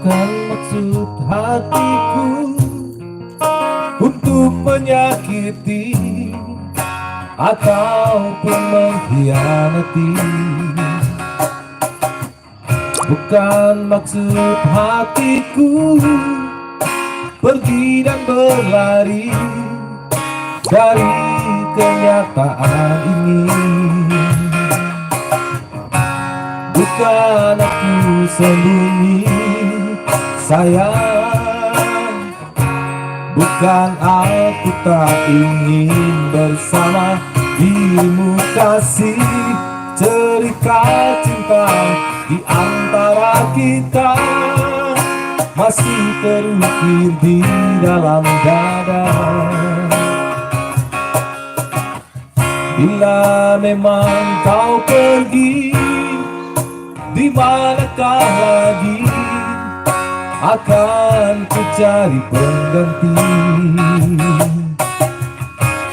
Bukan maksud hatiku untuk menyakiti ataupun mengkhianati. Bukan maksud hatiku pergi dan berlari dari kenyataan ini. Bukan aku sembunyi sayang, bukan aku tak ingin bersama dirimu kasih. Cerita cinta di antara kita masih terukir di dalam dada. Bila memang kau pergi, di manakah lagi akan ku cari pengganti.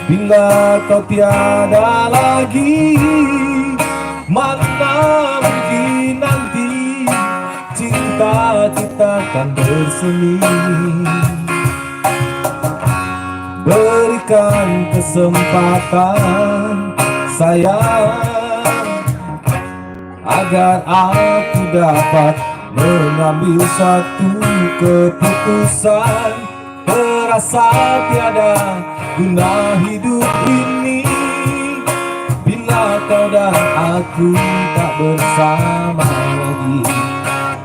Bila kau tiada lagi, mana mungkin nanti cinta kita akan bersemi. Berikan kesempatan sayang, agar aku dapat mengambil satu keputusan. Terasa tiada guna hidup ini bila kau dan aku tak bersama lagi.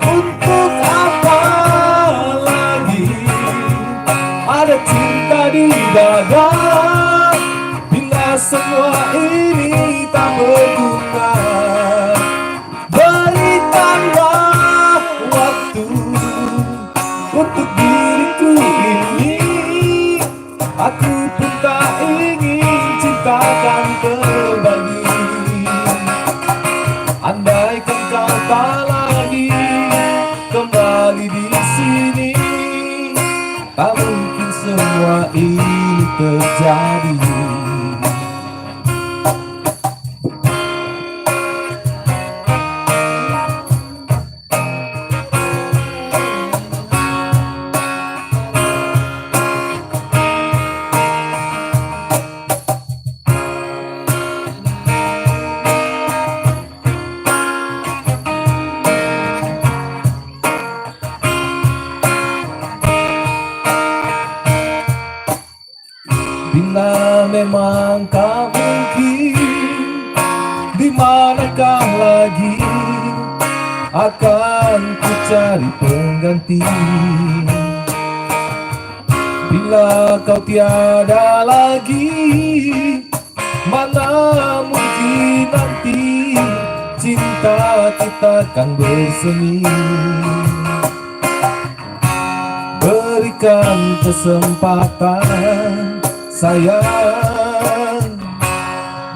Untuk apa lagi ada cinta di dada bila semua ini tak berguna? Berikanlah waktu untuk diriku ini. Aku pun tak ingin cinta akan terbagi. Andaikan kau tak lagi kembali di sini, tak mungkin semua ini terjadi. Bila memang kau pergi, di manakah lagi akan ku cari pengganti. Bila kau tiada lagi, mana mungkin nanti cinta kita akan bersemi. Berikan kesempatan sayang,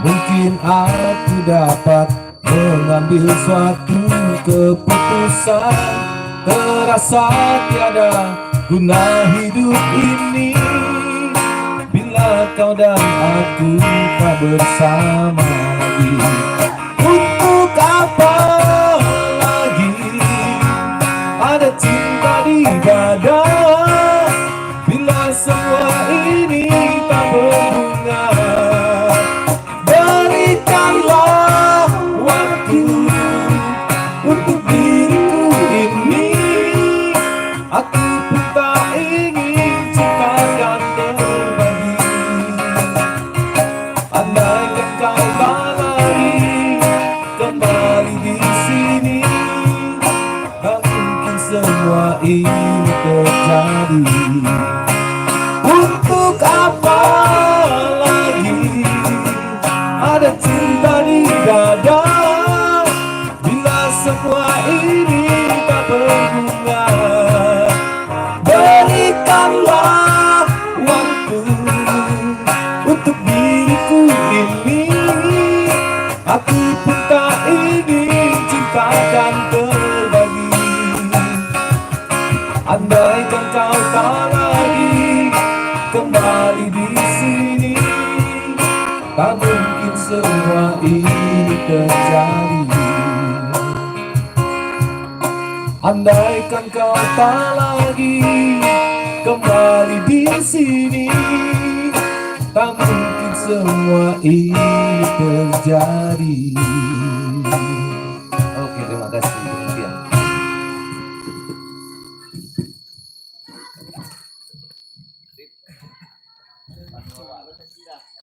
mungkin aku dapat mengambil suatu keputusan. Terasa tiada guna hidup ini bila kau dan aku tak bersama lagi. Untuk apa lagi ada cinta di dada bila semua ini tak berguna? Berikanlah waktu untuk diriku ini. Aku pun tak ingin cinta akan terbagi. Andaikan kau tak lagi kembali di sini, tak mungkin semua ini terjadi. Untuk apa lagi ada cinta di dada bila semua ini tak berguna? Berikanlah waktu untuk diriku ini. Aku pun tak ingin cinta akan terbagi. Andaikan kau tak lagi kembali di sini, tak mungkin semua ini terjadi. Andaikan kau tak lagi kembali di sini, tak mungkin semua ini terjadi.